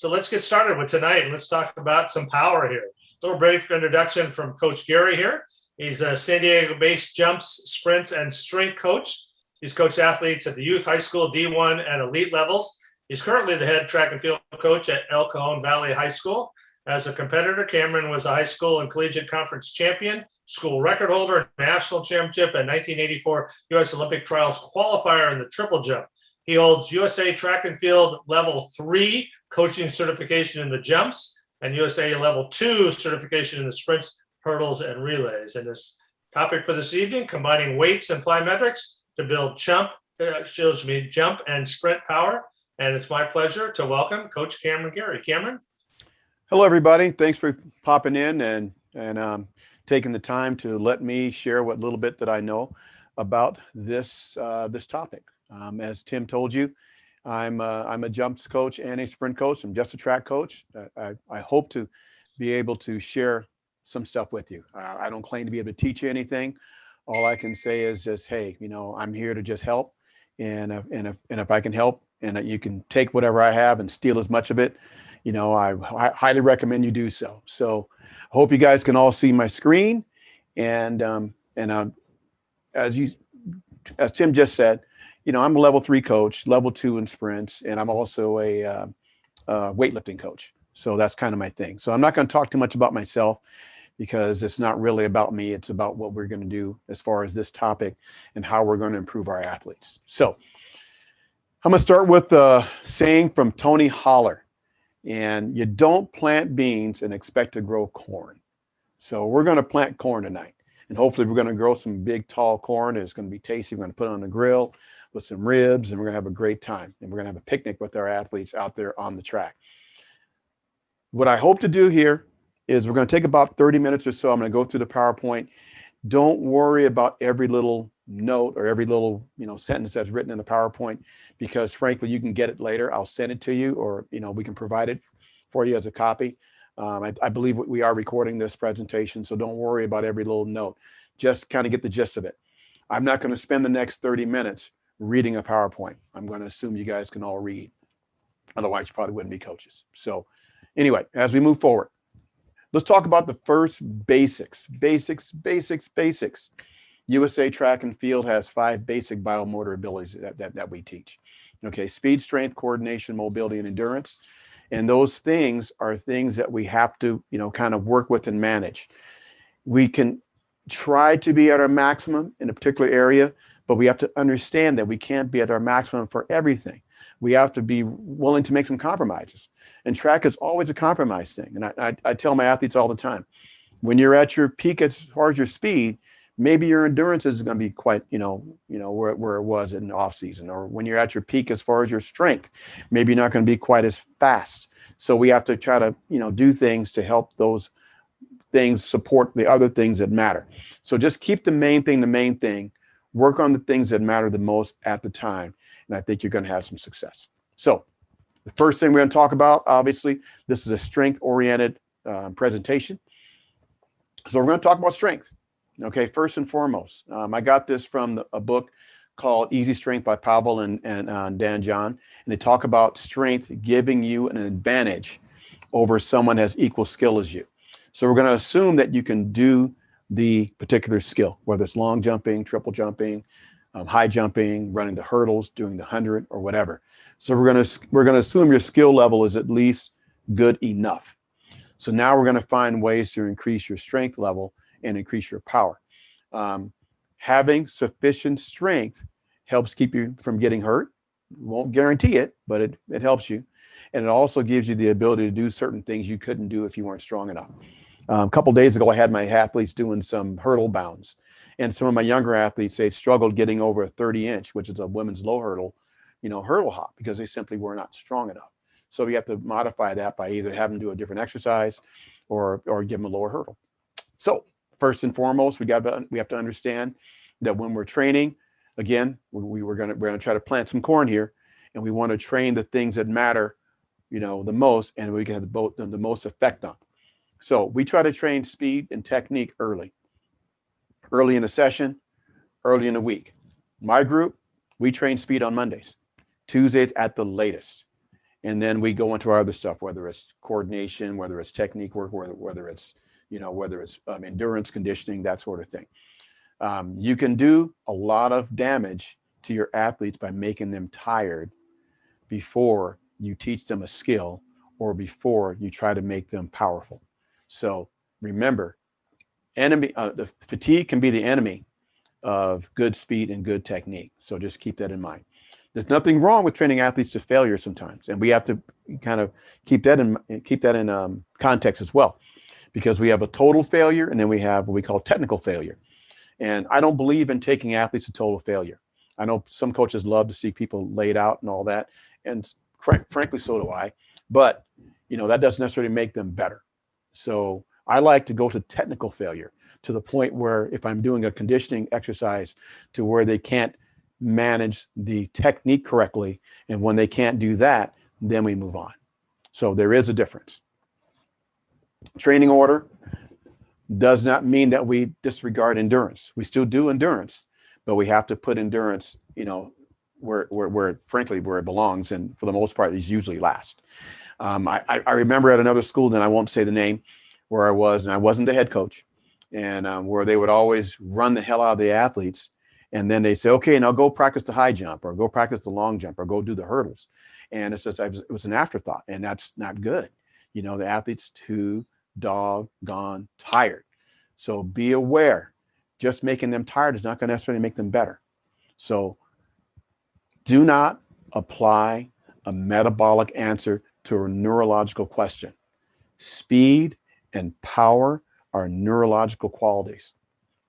So let's get started with tonight and let's talk about some power here. A little brief introduction from Coach Gary here. He's a San Diego-based jumps, sprints, and strength coach. He's coached athletes at the youth, high school, D1, and elite levels. He's currently the head track and field coach at El Cajon Valley High School. As a competitor, Cameron was a high school and collegiate conference champion, school record holder, national championship, and 1984 U.S. Olympic trials qualifier in the triple jump. He holds USA Track and Field Level 3 coaching certification in the jumps and USA Level 2 certification in the sprints, hurdles, and relays. And this topic for this evening, combining weights and plyometrics to build jump and sprint power. And it's my pleasure to welcome Coach Cameron Gary. Cameron? Hello, everybody. Thanks for popping in and taking the time to let me share what little bit that I know about this topic. As Tim told you, I'm a jumps coach and a sprint coach. I'm just a track coach. I hope to be able to share some stuff with you. I don't claim to be able to teach you anything. All I can say is just, hey, I'm here to just help. And if I can help and you can take whatever I have and steal as much of it, I highly recommend you do so. So I hope you guys can all see my screen. And as Tim just said, I'm a level 3 coach, level 2 in sprints, and I'm also a weightlifting coach. So that's kind of my thing. So I'm not going to talk too much about myself because it's not really about me. It's about what we're going to do as far as this topic and how we're going to improve our athletes. So I'm going to start with a saying from Tony Holler. And you don't plant beans and expect to grow corn. So we're going to plant corn tonight. And hopefully we're going to grow some big, tall corn. It's going to be tasty. We're going to put it on the grill with some ribs, and we're going to have a great time. And we're going to have a picnic with our athletes out there on the track. What I hope to do here is we're going to take about 30 minutes or so. I'm going to go through the PowerPoint. Don't worry about every little note or every little sentence that's written in the PowerPoint, because frankly you can get it later. I'll send it to you, or we can provide it for you as a copy. I believe we are recording this presentation, so don't worry about every little note. Just kind of get the gist of it. I'm not going to spend the next 30 minutes reading a PowerPoint. I'm going to assume you guys can all read. Otherwise, you probably wouldn't be coaches. So anyway, as we move forward, let's talk about the first basics. USA Track and Field has 5 basic biomotor abilities that we teach. Okay, speed, strength, coordination, mobility, and endurance. And those things are things that we have to, kind of work with and manage. We can try to be at our maximum in a particular area, but we have to understand that we can't be at our maximum for everything. We have to be willing to make some compromises. And track is always a compromise thing. And I tell my athletes all the time, when you're at your peak as far as your speed, maybe your endurance is going to be quite, where it was in the off season. Or when you're at your peak as far as your strength, maybe you're not going to be quite as fast. So we have to try to, do things to help those things support the other things that matter. So just keep the main thing, work on the things that matter the most at the time. And I think you're going to have some success. So the first thing we're going to talk about, obviously, this is a strength-oriented presentation. So we're going to talk about strength. Okay, first and foremost, I got this from a book called Easy Strength by Pavel and Dan John, and they talk about strength giving you an advantage over someone that has equal skill as you. So we're going to assume that you can do the particular skill, whether it's long jumping, triple jumping, high jumping, running the hurdles, doing the 100 or whatever. So we're going to assume your skill level is at least good enough. So now we're going to find ways to increase your strength level and increase your power. Having sufficient strength helps keep you from getting hurt. Won't guarantee it, but it helps you. And it also gives you the ability to do certain things you couldn't do if you weren't strong enough. A couple of days ago, I had my athletes doing some hurdle bounds. And some of my younger athletes, they struggled getting over a 30-inch, which is a women's low hurdle, hurdle hop, because they simply were not strong enough. So we have to modify that by either having them do a different exercise or give them a lower hurdle. So first and foremost, we have to understand that when we're training, again, we're going to try to plant some corn here, and we want to train the things that matter, the most, and we can have the most effect on. So we try to train speed and technique early in the session, early in the week. My group, we train speed on Mondays, Tuesdays at the latest. And then we go into our other stuff, whether it's coordination, whether it's technique work, whether it's, whether it's endurance, conditioning, that sort of thing. You can do a lot of damage to your athletes by making them tired before you teach them a skill or before you try to make them powerful. So remember, the fatigue can be the enemy of good speed and good technique. So just keep that in mind. There's nothing wrong with training athletes to failure sometimes, and we have to kind of keep that in context as well, because we have a total failure and then we have what we call technical failure. And I don't believe in taking athletes to total failure. I know some coaches love to see people laid out and all that, and frankly, so do I. But that doesn't necessarily make them better. So I like to go to technical failure, to the point where if I'm doing a conditioning exercise to where they can't manage the technique correctly, and when they can't do that, then we move on. So there is a difference. Training order does not mean that we disregard endurance. We still do endurance, but we have to put endurance, where frankly, where it belongs, and for the most part, is usually last. I remember at another school, and I won't say the name, where I was, and I wasn't the head coach, and where they would always run the hell out of the athletes, and then they say, okay, now go practice the high jump, or go practice the long jump, or go do the hurdles, and it was an afterthought, and that's not good. The athlete's too doggone tired. So be aware, just making them tired is not going to necessarily make them better. So do not apply a metabolic answer to a neurological question. Speed and power are neurological qualities.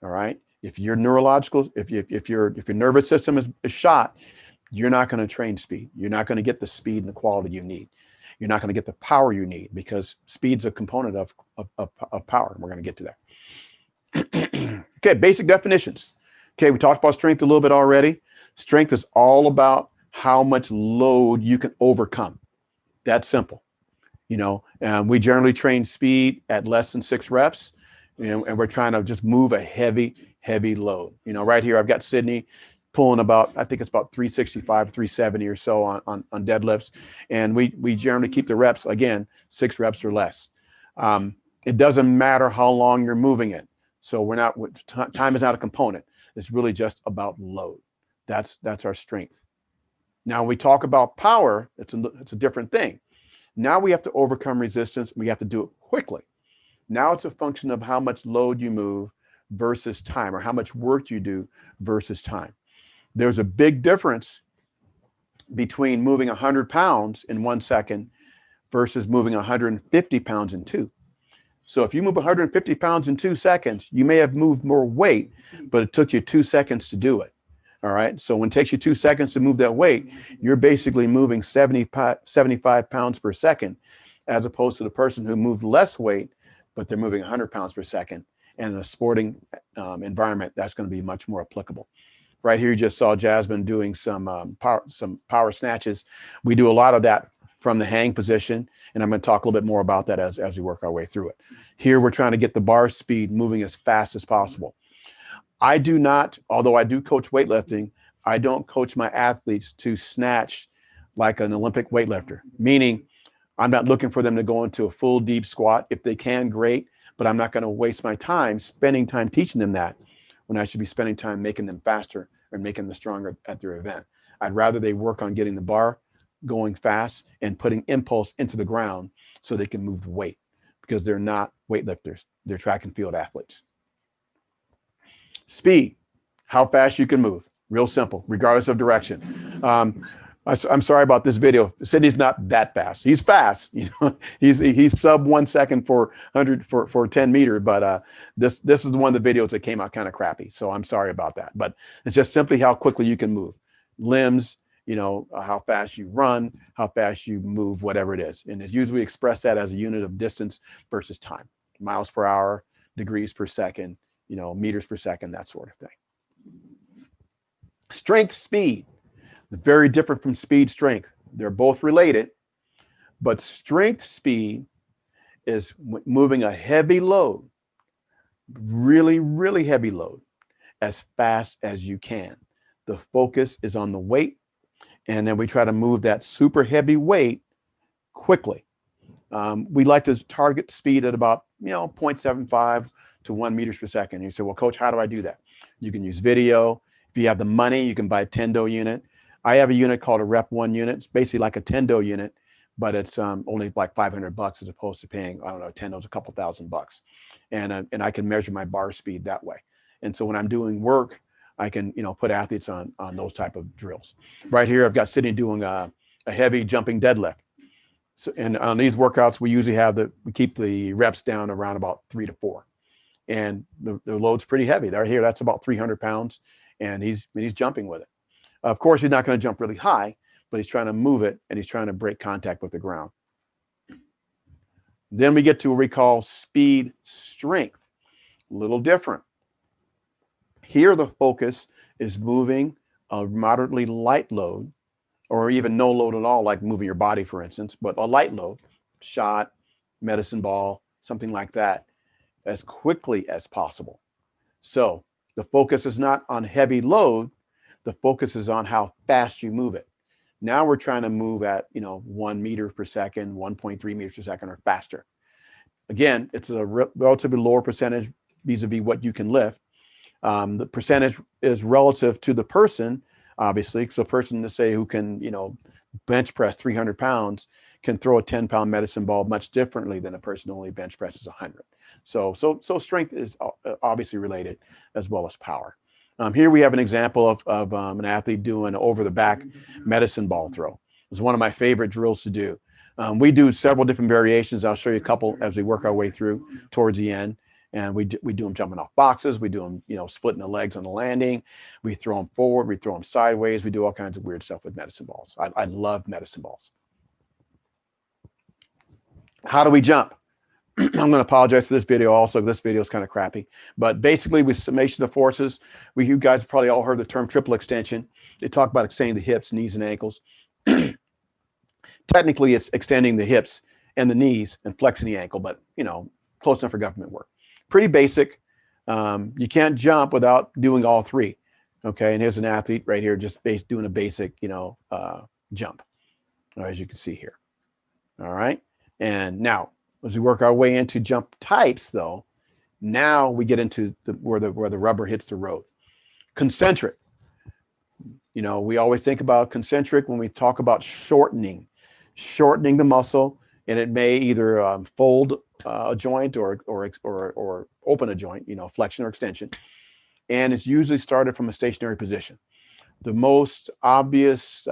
All right. If your neurological, if your nervous system is shot, you're not going to train speed. You're not going to get the speed and the quality you need. You're not going to get the power you need, because speed's a component of power. And we're going to get to that. Okay, basic definitions. Okay, we talked about strength a little bit already. Strength is all about how much load you can overcome. That's simple. We generally train speed at less than 6 reps, and we're trying to just move a heavy load. Right here, I've got Sydney pulling about, I think it's about 365, 370 or so on deadlifts. And we generally keep the reps, again, 6 reps or less. It doesn't matter how long you're moving it. So time is not a component. It's really just about load. That's our strength. Now we talk about power, it's a different thing. Now we have to overcome resistance. We have to do it quickly. Now it's a function of how much load you move versus time, or how much work you do versus time. There's a big difference between moving 100 pounds in 1 second versus moving 150 pounds in 2. So if you move 150 pounds in 2 seconds, you may have moved more weight, but it took you 2 seconds to do it. All right. So when it takes you 2 seconds to move that weight, you're basically moving 75 pounds per second, as opposed to the person who moved less weight, but they're moving 100 pounds per second. And in a sporting environment, that's going to be much more applicable. Right here, you just saw Jasmine doing some power snatches. We do a lot of that from the hang position, and I'm going to talk a little bit more about that as we work our way through it. Here, we're trying to get the bar speed moving as fast as possible. I do not, although I do coach weightlifting, I don't coach my athletes to snatch like an Olympic weightlifter, meaning I'm not looking for them to go into a full deep squat. If they can, great, but I'm not going to waste my time spending time teaching them that, when I should be spending time making them faster or making them stronger at their event. I'd rather they work on getting the bar going fast and putting impulse into the ground so they can move the weight, because they're not weightlifters. They're track and field athletes. Speed, how fast you can move. Real simple, regardless of direction. I'm sorry about this video. Sydney's not that fast. He's fast, he's sub 1 second for 10 meter, but this is one of the videos that came out kind of crappy. So I'm sorry about that, but it's just simply how quickly you can move. Limbs, how fast you run, how fast you move, whatever it is. And it's usually expressed that as a unit of distance versus time, miles per hour, degrees per second, meters per second, that sort of thing. Strength, speed. Very different from speed, strength. They're both related, but strength speed is moving a heavy load, really, really heavy load, as fast as you can. The focus is on the weight, and then we try to move that super heavy weight quickly. We like to target speed at about 0.75 to 1 meters per second. You say, well, coach, how do I do that? You can use video. If you have the money, you can buy a Tendo unit. I have a unit called a Rep 1 unit. It's basically like a Tendo unit, but it's only like $500 as opposed to paying, I don't know, Tendo's a couple $1,000. And I can measure my bar speed that way. And so when I'm doing work, I can put athletes on those type of drills. Right here, I've got Sydney doing a heavy jumping deadlift. So, and on these workouts, we usually we keep the reps down around about 3 to 4. And the load's pretty heavy. Right here, that's about 300 pounds, and he's jumping with it. Of course, he's not going to jump really high, but he's trying to move it, and he's trying to break contact with the ground. Then we get to what we call speed strength. A little different. Here, the focus is moving a moderately light load, or even no load at all, like moving your body, for instance, but a light load, shot, medicine ball, something like that, as quickly as possible. So the focus is not on heavy load. The focus is on how fast you move it. Now we're trying to move at 1 meter per second, 1.3 meters per second, or faster. Again, it's a relatively lower percentage vis-a-vis what you can lift. The percentage is relative to the person, obviously. So a person, to say, who can bench press 300 pounds can throw a 10-pound medicine ball much differently than a person who only bench presses 100. So strength is obviously related as well as power. Here we have an example of an athlete doing an over-the-back medicine ball throw. It's one of my favorite drills to do. We do several different variations. I'll show you a couple as we work our way through towards the end. And we do them jumping off boxes. We do them, splitting the legs on the landing. We throw them forward. We throw them sideways. We do all kinds of weird stuff with medicine balls. I love medicine balls. How do we jump? I'm going to apologize for this video also. This video is kind of crappy. But basically, with summation of forces, you guys have probably all heard the term triple extension. They talk about extending the hips, knees, and ankles. Technically, it's extending the hips and the knees and flexing the ankle, but, close enough for government work. Pretty basic. You can't jump without doing all three. Okay, and here's an athlete right here just doing a basic, jump, as you can see here. All right, and now as we work our way into jump types, though, now we get into where the rubber hits the road. Concentric. We always think about concentric when we talk about shortening the muscle, and it may either fold a joint or open a joint, flexion or extension. And it's usually started from a stationary position. The most obvious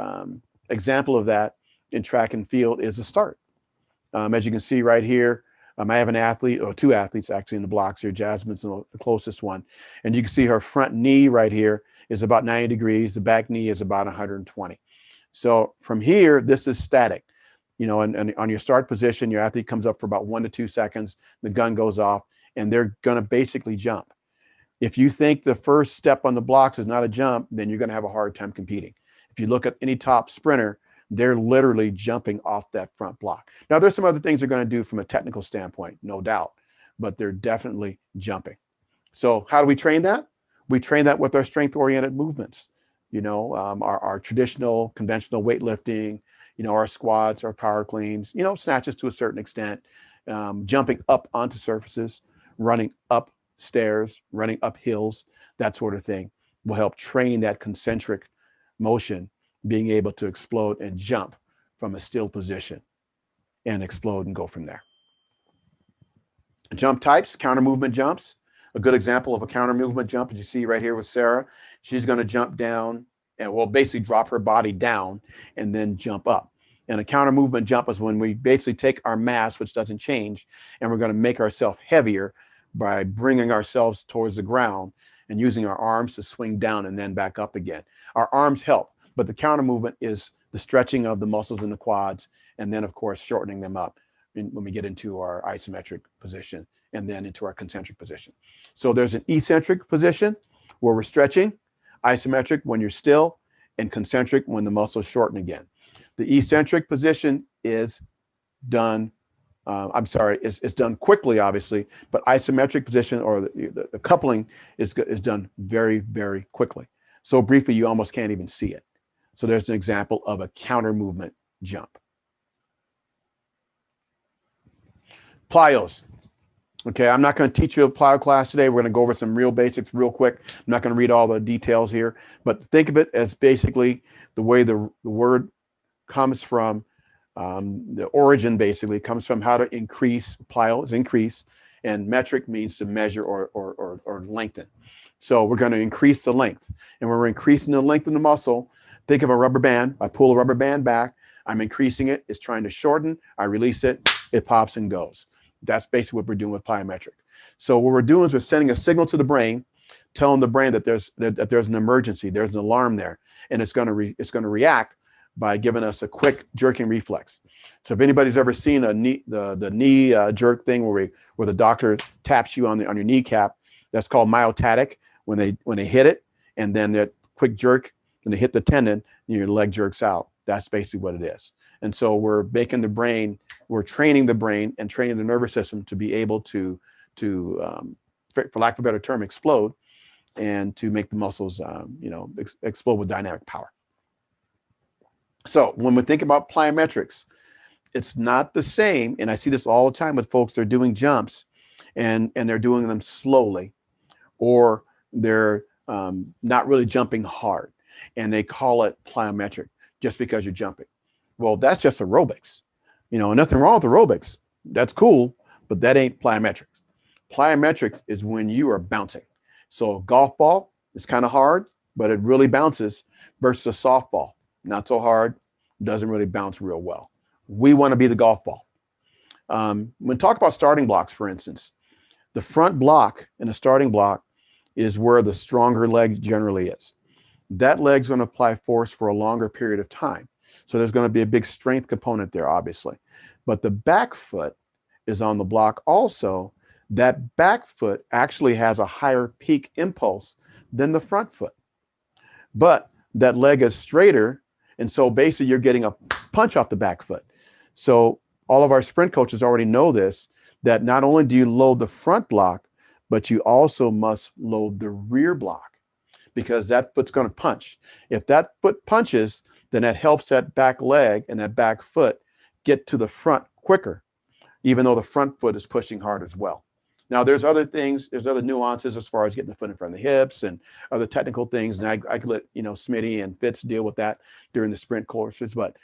example of that in track and field is the start. As you can see right here, I have an athlete, or two athletes actually in the blocks here. Jasmine's the closest one. And you can see her front knee right here is about 90 degrees. The back knee is about 120. So from here, this is static. And on your start position, your athlete comes up for about 1 to 2 seconds. The gun goes off, and they're going to basically jump. If you think the first step on the blocks is not a jump, then you're going to have a hard time competing. If you look at any top sprinter, they're literally jumping off that front block. Now, there's some other things they're going to do from a technical standpoint, no doubt, but they're definitely jumping. So how do we train that? We train that with our strength-oriented movements. Our traditional, conventional weightlifting, our squats, our power cleans, snatches to a certain extent, jumping up onto surfaces, running up stairs, running up hills, that sort of thing will help train that concentric motion, being able to explode and jump from a still position and explode and go from there. Jump types, counter movement jumps. A good example of a counter movement jump, as you see right here with Sarah, she's going to jump down and will basically drop her body down and then jump up. And a counter movement jump is when we basically take our mass, which doesn't change, and we're going to make ourselves heavier by bringing ourselves towards the ground and using our arms to swing down and then back up again. Our arms help, but the counter movement is the stretching of the muscles in the quads, and then, of course, shortening them up when we get into our isometric position and then into our concentric position. So there's an eccentric position where we're stretching, isometric when you're still, and concentric when the muscles shorten again. The eccentric position is done, it's done quickly, obviously, but isometric position, or the coupling is done very, very quickly. So briefly, you almost can't even see it. So there's an example of a counter movement jump. Plyos. Okay, I'm not going to teach you a plyo class today. We're going to go over some real basics real quick. I'm not going to read all the details here, but think of it as basically the way the word comes from, the origin basically comes from how to increase. Plyo is increase, and metric means to measure or lengthen. So we're going to increase the length, and when we're increasing the length of the muscle, think of a rubber band. I pull a rubber band back, I'm increasing it, it's trying to shorten, I release it, it pops and goes. That's basically what we're doing with plyometric. So what we're doing is we're sending a signal to the brain, telling the brain that there's an emergency, there's an alarm there, and it's going to react by giving us a quick jerking reflex. So if anybody's ever seen a knee, the knee jerk thing where the doctor taps you on your kneecap, that's called myotatic. When they hit it, and then that quick jerk, when they hit the tendon, your leg jerks out. That's basically what it is. And so we're making the brain, we're training the brain and training the nervous system to be able to for lack of a better term, explode, and to make the muscles, explode with dynamic power. So when we think about plyometrics, it's not the same. And I see this all the time with folks. They're doing jumps, and they're doing them slowly, or they're not really jumping hard, and they call it plyometric just because you're jumping. Well, that's just aerobics. Nothing wrong with aerobics. That's cool, but that ain't plyometrics. Plyometrics is when you are bouncing. So a golf ball is kind of hard, but it really bounces, versus a softball. Not so hard, doesn't really bounce real well. We want to be the golf ball. When talk about starting blocks, for instance, the front block in a starting block is where the stronger leg generally is. That leg's going to apply force for a longer period of time. So there's going to be a big strength component there, obviously. But the back foot is on the block also. That back foot actually has a higher peak impulse than the front foot. But that leg is straighter, and so basically you're getting a punch off the back foot. So all of our sprint coaches already know this, that not only do you load the front block, but you also must load the rear block, because that foot's going to punch. If that foot punches, then that helps that back leg and that back foot get to the front quicker, even though the front foot is pushing hard as well. Now, there's other things, there's other nuances as far as getting the foot in front of the hips and other technical things. And I could let, Smitty and Fitz deal with that during the sprint courses. But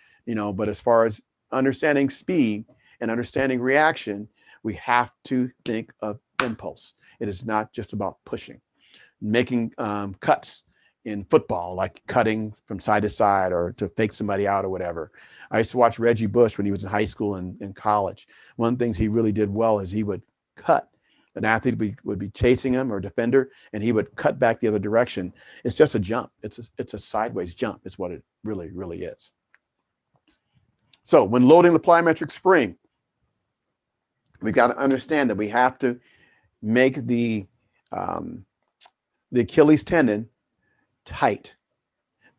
as far as understanding speed and understanding reaction, we have to think of impulse. It is not just about pushing. Making cuts in football, like cutting from side to side or to fake somebody out or whatever. I used to watch Reggie Bush when he was in high school and in college. One of the things he really did well is he would cut. An athlete would be chasing him, or a defender, and he would cut back the other direction. It's just a jump. It's a sideways jump. It's what it really, really is. So when loading the plyometric spring, we've got to understand that we have to make the Achilles tendon tight.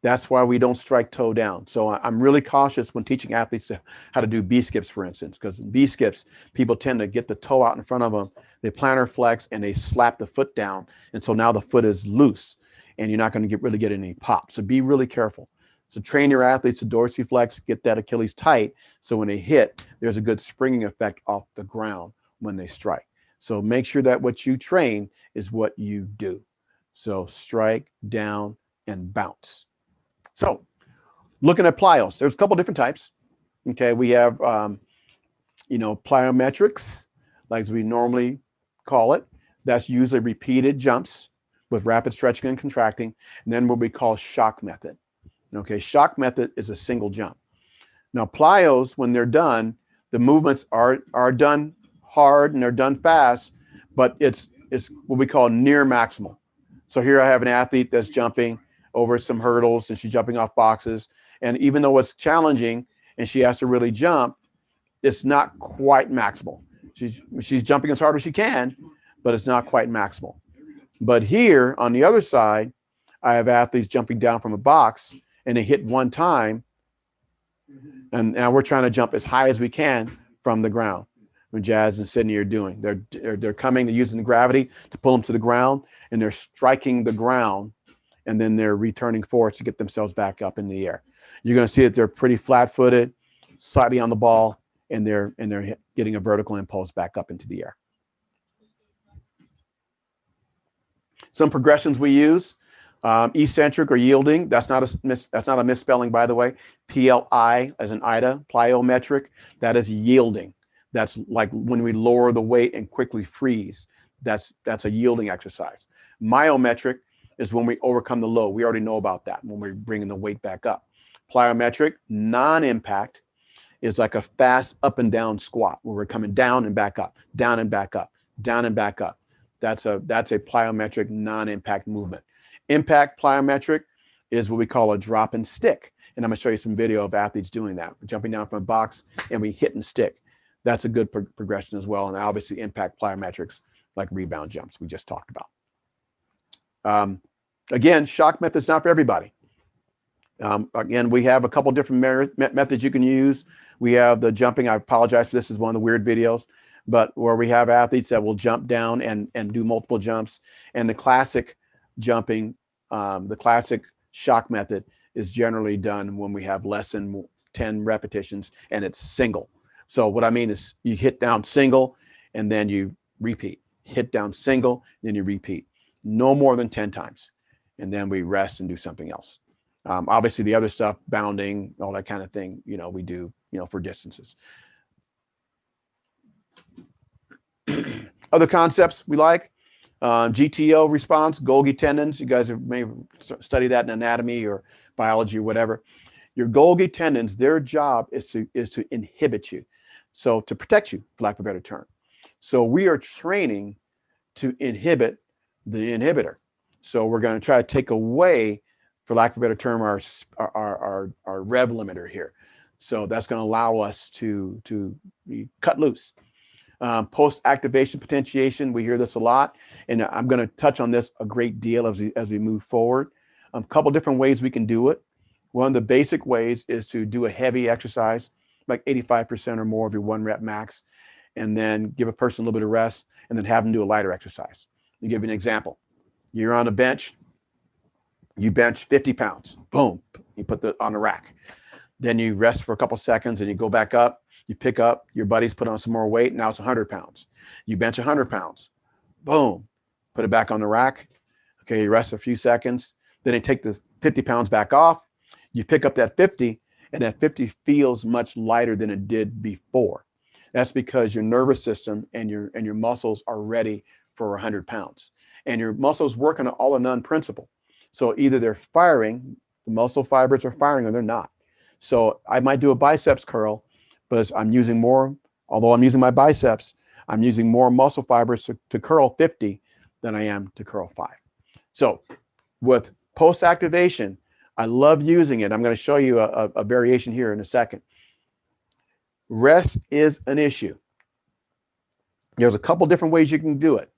That's why we don't strike toe down. So I'm really cautious when teaching athletes how to do B-skips, for instance, because in B-skips, people tend to get the toe out in front of them, they plantar flex, and they slap the foot down. And so now the foot is loose, and you're not going to really get any pop. So be really careful. So train your athletes to dorsiflex, get that Achilles tight, so when they hit, there's a good springing effect off the ground when they strike. So make sure that what you train is what you do. So strike, down, and bounce. So looking at plyos, there's a couple different types. Okay, we have, plyometrics, like we normally call it. That's usually repeated jumps with rapid stretching and contracting. And then what we call shock method. Okay, shock method is a single jump. Now plyos, when they're done, the movements are done hard and they're done fast, but it's what we call near maximal. So here I have an athlete that's jumping over some hurdles and she's jumping off boxes. And even though it's challenging and she has to really jump, it's not quite maximal. She's jumping as hard as she can, but it's not quite maximal. But here on the other side, I have athletes jumping down from a box and they hit one time. And now we're trying to jump as high as we can from the ground. When Jazz and Sydney are doing, they're coming, they're using the gravity to pull them to the ground, and they're striking the ground, and then they're returning force to get themselves back up in the air. You're going to see that they're pretty flat-footed, slightly on the ball, and they're getting a vertical impulse back up into the air. Some progressions we use, eccentric or yielding. That's not a misspelling, by the way. PLI as in Ida, plyometric. That is yielding. That's like when we lower the weight and quickly freeze. That's a yielding exercise. Myometric is when we overcome the load. We already know about that when we're bringing the weight back up. Plyometric, non-impact, is like a fast up and down squat where we're coming down and back up, down and back up, down and back up. That's a plyometric non-impact movement. Impact plyometric is what we call a drop and stick. And I'm gonna show you some video of athletes doing that. We're jumping down from a box and we hit and stick. That's a good progression as well. And obviously impact plyometrics like rebound jumps we just talked about. Again, shock method's not for everybody. Again, we have a couple different methods you can use. We have the jumping. I apologize for this is one of the weird videos, but where we have athletes that will jump down and do multiple jumps. And the classic jumping, the classic shock method is generally done when we have less than 10 repetitions and it's single. So what I mean is you hit down single and then you repeat. Hit down single, then you repeat. No more than 10 times. And then we rest and do something else. Obviously the other stuff, bounding, all that kind of thing, we do, for distances. Other concepts we like, GTO response, Golgi tendons. You guys may study that in anatomy or biology or whatever. Your Golgi tendons, their job is to inhibit you. So to protect you, for lack of a better term. So we are training to inhibit the inhibitor. So we're going to try to take away, for lack of a better term, our rev limiter here. So that's going to allow us to be cut loose. Post-activation potentiation, we hear this a lot, and I'm going to touch on this a great deal as we move forward. A couple different ways we can do it. One of the basic ways is to do a heavy exercise, like 85% or more of your 1 rep max, and then give a person a little bit of rest, and then have them do a lighter exercise. I'll give you an example. You're on a bench, you bench 50 pounds, boom, you put on the rack. Then you rest for a couple seconds and you go back up, you pick up, your buddies put on some more weight, now it's 100 pounds. You bench 100 pounds, boom, put it back on the rack. Okay, you rest a few seconds, then they take the 50 pounds back off, you pick up that 50, and that 50 feels much lighter than it did before. That's because your nervous system and your muscles are ready for 100 pounds. And your muscles work on an all-or-none principle. So either they're firing, the muscle fibers are firing, or they're not. So I might do a biceps curl, but I'm using more, although I'm using my biceps, I'm using more muscle fibers to curl 50 than I am to curl 5. So with post-activation, I love using it. I'm going to show you a variation here in a second. Rest is an issue. There's a couple different ways you can do it.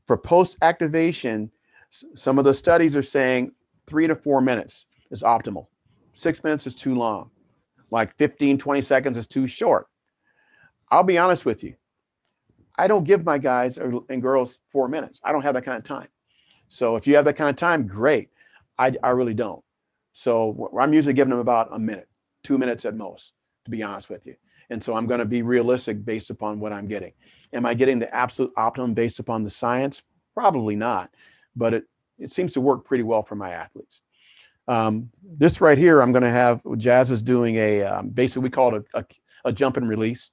For post-activation, some of the studies are saying 3 to 4 minutes is optimal. 6 minutes is too long. Like 15, 20 seconds is too short. I'll be honest with you. I don't give my guys and girls 4 minutes. I don't have that kind of time. So if you have that kind of time, great. I really don't. So I'm usually giving them about a minute, 2 minutes at most, to be honest with you. And so I'm going to be realistic based upon what I'm getting. Am I getting the absolute optimum based upon the science? Probably not, but it seems to work pretty well for my athletes. This right here, I'm going to have, Jazz is doing basically we call it a jump and release,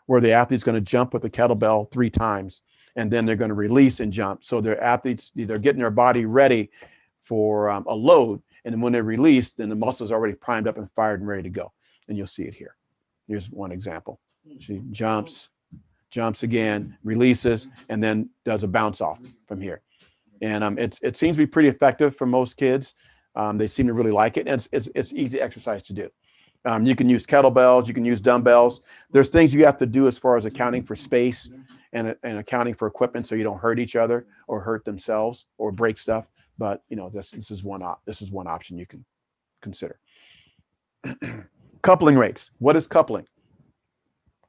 where the athlete's going to jump with the kettlebell 3 times, and then they're going to release and jump. So their athletes, they're getting their body ready for a load, and then when they release, then the muscles are already primed up and fired and ready to go. And you'll see it here. Here's one example. She jumps again, releases, and then does a bounce off from here. And it seems to be pretty effective for most kids. They seem to really like it, and it's easy exercise to do. You can use kettlebells, you can use dumbbells. There's things you have to do as far as accounting for space and accounting for equipment so you don't hurt each other or hurt themselves or break stuff. But this is one option you can consider. Coupling rates. What is coupling?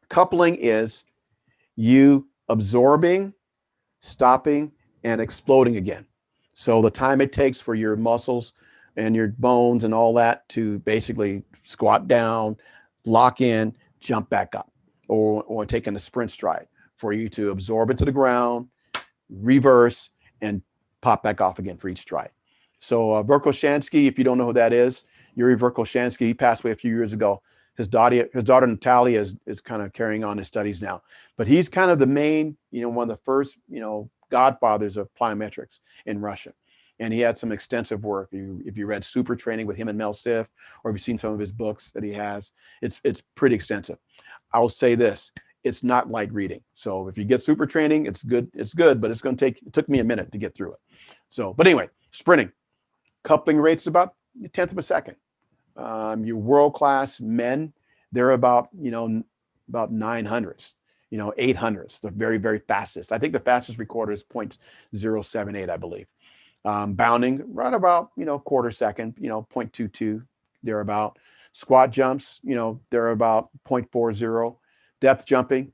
Coupling is you absorbing, stopping, and exploding again. So the time it takes for your muscles and your bones and all that to basically squat down, lock in, jump back up. or taking a sprint stride for you to absorb into the ground, reverse, and pop back off again for each stride. So Verkhoshansky, if you don't know who that is, Yuri Verkhoshansky, he passed away a few years ago. His daughter Natalia is kind of carrying on his studies now. But he's kind of the main, one of the first, godfathers of plyometrics in Russia. And he had some extensive work. If you read Super Training with him and Mel Siff, or if you've seen some of his books that he has, it's pretty extensive. I'll say this, it's not light reading. So if you get Super Training, it's good, but it took me a minute to get through it. So, but anyway, sprinting, coupling rates about a tenth of a second. Your world-class men, they're about 900s, 800s, the very, very fastest. I think the fastest recorder is 0.078, I believe. Bounding right about, quarter second, 0.22, they're about. Squat jumps, they're about 0.40. Depth jumping,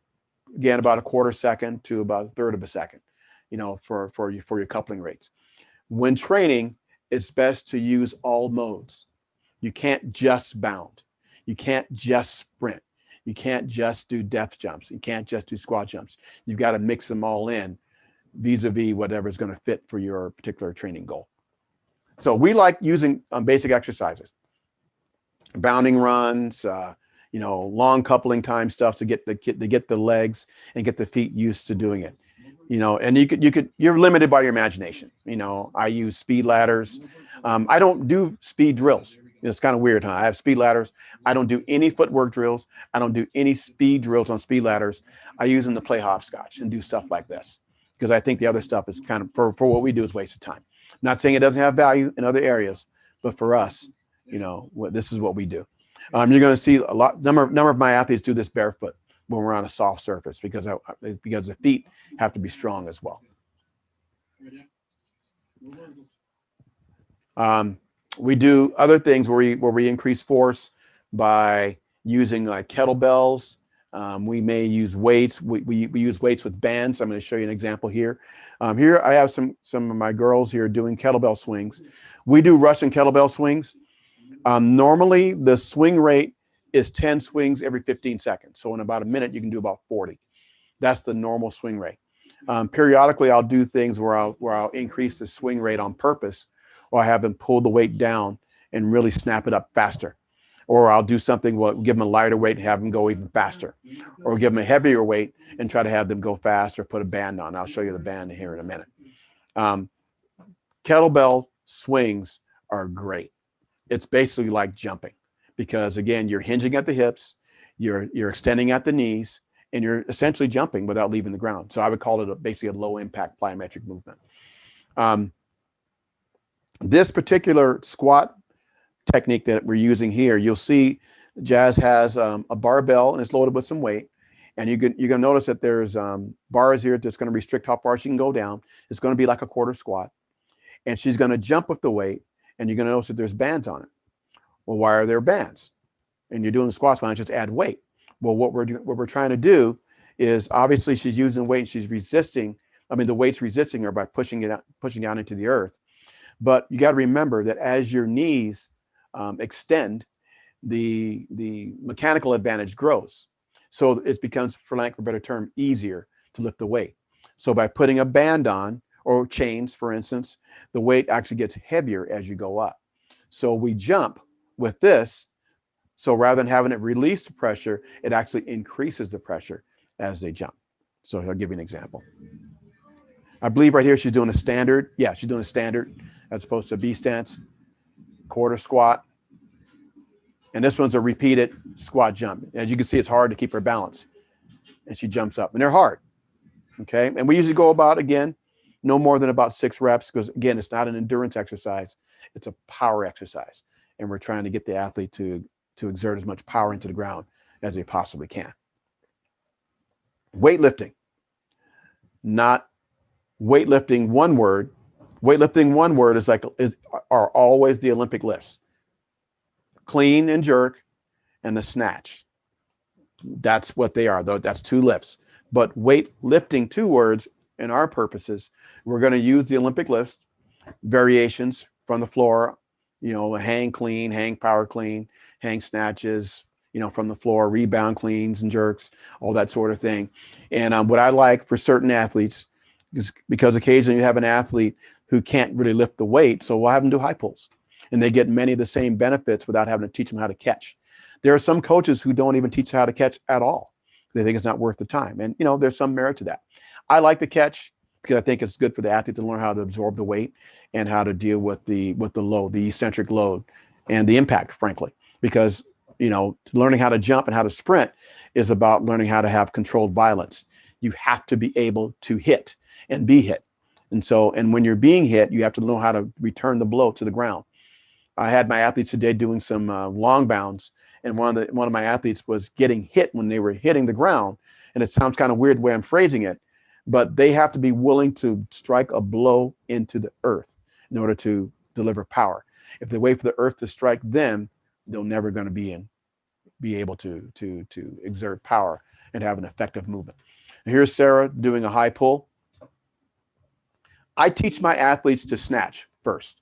again, about a quarter second to about a third of a second, for your coupling rates. When training, it's best to use all modes. You can't just bound. You can't just sprint. You can't just do depth jumps. You can't just do squat jumps. You've got to mix them all in vis-a-vis whatever is going to fit for your particular training goal. So we like using basic exercises, bounding runs, long coupling time stuff to get the legs and get the feet used to doing it. And you're limited by your imagination. I use speed ladders. I don't do speed drills. It's kind of weird, huh? I have speed ladders. I don't do any footwork drills. I don't do any speed drills on speed ladders. I use them to play hopscotch and do stuff like this, because I think the other stuff is kind of, for what we do, is a waste of time. Not saying it doesn't have value in other areas, but for us, this is what we do. You're going to see number of my athletes do this barefoot when we're on a soft surface, because the feet have to be strong as well. We do other things where we increase force by using like kettlebells. We may use weights. We use weights with bands. I'm going to show you an example here. Here I have some of my girls here doing kettlebell swings. We do Russian kettlebell swings. Normally the swing rate is 10 swings every 15 seconds. So in about a minute, you can do about 40. That's the normal swing rate. Periodically, I'll do things where I'll increase the swing rate on purpose, or I have them pull the weight down and really snap it up faster. Or I'll do something, give them a lighter weight and have them go even faster. Or give them a heavier weight and try to have them go fast, or put a band on. I'll show you the band here in a minute. Kettlebell swings are great. It's basically like jumping, because again, you're hinging at the hips, you're extending at the knees, and you're essentially jumping without leaving the ground. So I would call it basically a low impact plyometric movement. This particular squat technique that we're using here, you'll see Jazz has a barbell and it's loaded with some weight. And you're going to notice that there's bars here that's going to restrict how far she can go down. It's going to be like a quarter squat. And she's going to jump with the weight, and you're going to notice that there's bands on it. Well, why are there bands? And you're doing squats, why not just add weight? Well, what we're trying to do is, obviously she's using weight and she's resisting. I mean, the weight's resisting her by pushing down into the earth. But you got to remember that as your knees extend, the mechanical advantage grows. So it becomes, for lack of a better term, easier to lift the weight. So by putting a band on, or chains, for instance, the weight actually gets heavier as you go up. So we jump with this. So rather than having it release the pressure, it actually increases the pressure as they jump. So I'll give you an example. I believe right here she's doing a standard. Yeah, she's doing a standard as opposed to a B stance, quarter squat. And this one's a repeated squat jump. As you can see, it's hard to keep her balance. And she jumps up, and they're hard. Okay, and we usually go about, again, no more than about 6 reps, because again, it's not an endurance exercise, it's a power exercise. And we're trying to get the athlete to exert as much power into the ground as they possibly can. Weightlifting, not weightlifting one word. Weightlifting one word are always the Olympic lifts. Clean and jerk and the snatch. That's what they are, though. That's 2 lifts. But weightlifting, 2 words, in our purposes, we're going to use the Olympic lifts, variations from the floor, hang clean, hang power clean, hang snatches, from the floor, rebound cleans and jerks, all that sort of thing. And what I like for certain athletes is because occasionally you have an athlete who can't really lift the weight, so we'll have them do high pulls, and they get many of the same benefits without having to teach them how to catch. There are some coaches who don't even teach how to catch at all. They think it's not worth the time, and there's some merit to that. I like the catch because I think it's good for the athlete to learn how to absorb the weight and how to deal with the load, the eccentric load, and the impact, frankly, because learning how to jump and how to sprint is about learning how to have controlled violence. You have to be able to hit and be hit. And when you're being hit, you have to know how to return the blow to the ground. I had my athletes today doing some long bounds, and one of my athletes was getting hit when they were hitting the ground. And it sounds kind of weird the way I'm phrasing it, but they have to be willing to strike a blow into the earth in order to deliver power. If they wait for the earth to strike them, they're never going to be able to exert power and have an effective movement. And here's Sarah doing a high pull. I teach my athletes to snatch first.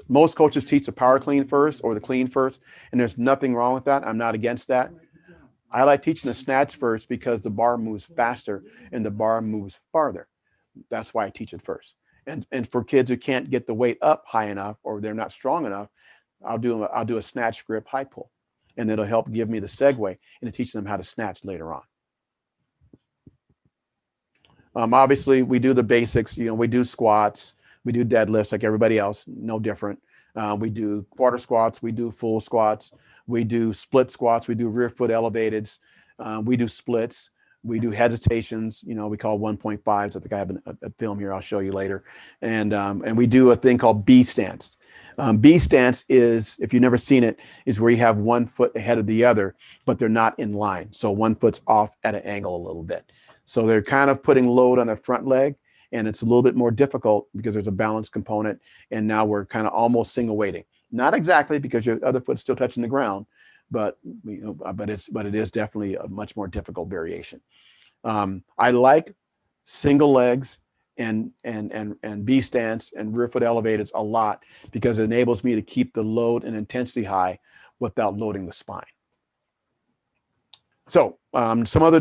Most coaches teach the power clean first or the clean first, and there's nothing wrong with that. I'm not against that. I like teaching the snatch first because the bar moves faster and the bar moves farther. That's why I teach it first. And for kids who can't get the weight up high enough or they're not strong enough, I'll do a snatch grip high pull, and it'll help give me the segue into teaching them how to snatch later on. Obviously, we do the basics. We do squats, we do deadlifts like everybody else, no different. We do quarter squats, we do full squats, we do split squats, we do rear foot elevateds, we do splits, we do hesitations. We call 1.5s. I think I have a film here I'll show you later, and we do a thing called B stance. B stance is, if you've never seen it, is where you have one foot ahead of the other, but they're not in line. So one foot's off at an angle a little bit. So they're kind of putting load on their front leg, and it's a little bit more difficult because there's a balance component. And now we're kind of almost single weighting. Not exactly, because your other foot's still touching the ground, but it is definitely a much more difficult variation. I like single legs and B stance and rear foot elevateds a lot because it enables me to keep the load and intensity high without loading the spine. So some other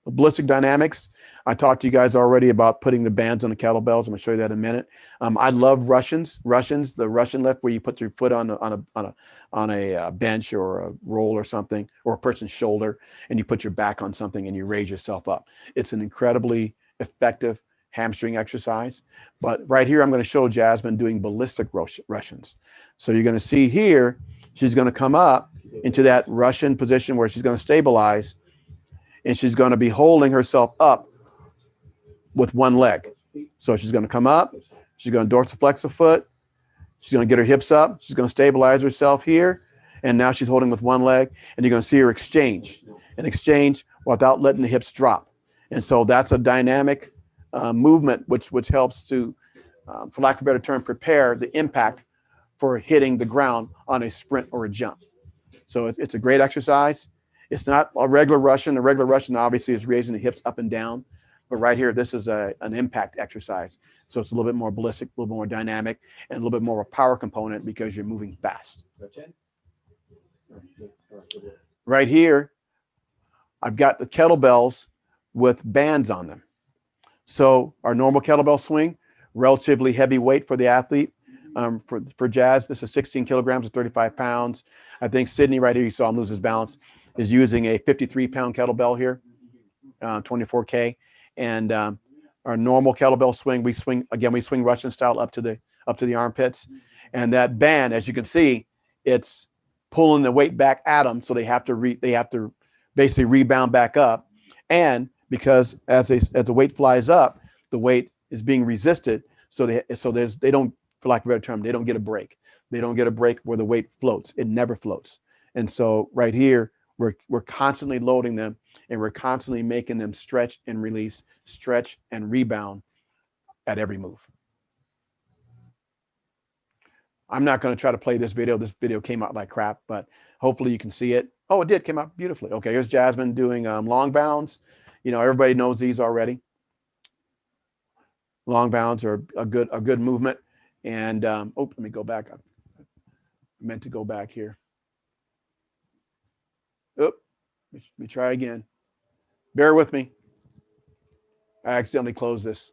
ballistic dynamics. I talked to you guys already about putting the bands on the kettlebells. I'm going to show you that in a minute. I love Russians. The Russian lift where you put your foot on a bench or a roll or something, or a person's shoulder, and you put your back on something and you raise yourself up. It's an incredibly effective hamstring exercise. But right here, I'm going to show Jasmine doing ballistic Russians. So you're going to see here, she's going to come up into that Russian position where she's going to stabilize, and she's going to be holding herself up with one leg. So she's going to come up, she's going to dorsiflex a foot, she's going to get her hips up, she's going to stabilize herself here, and now she's holding with one leg, and you're going to see her exchange without letting the hips drop. And so that's a dynamic movement which helps to, for lack of a better term, prepare the impact for hitting the ground on a sprint or a jump. So it's a great exercise. It's not a regular Russian. A regular Russian obviously is raising the hips up and down. But right here, this is an impact exercise. So it's a little bit more ballistic, a little bit more dynamic, and a little bit more of a power component because you're moving fast. Right here, I've got the kettlebells with bands on them. So our normal kettlebell swing, relatively heavy weight for the athlete. For Jazz, this is 16 kilograms or 35 pounds. I think Sydney right here, you saw him lose his balance, is using a 53-pound kettlebell here, 24K. And our normal kettlebell swing, we swing Russian style up to the armpits. And that band, as you can see, it's pulling the weight back at them, so they have to basically rebound back up. And because as the weight flies up, the weight is being resisted, so they don't, for lack of a better term, they don't get a break. They don't get a break where the weight floats. It never floats. And so right here, we're constantly loading them, and we're constantly making them stretch and release, stretch and rebound at every move. I'm not going to try to play this video. This video came out like crap, but hopefully you can see it. Oh, it did came out beautifully. Okay, here's Jasmine doing long bounds. Everybody knows these already. Long bounds are a good movement. And let me go back. I meant to go back here. Oop, let me try again. Bear with me. I accidentally closed this.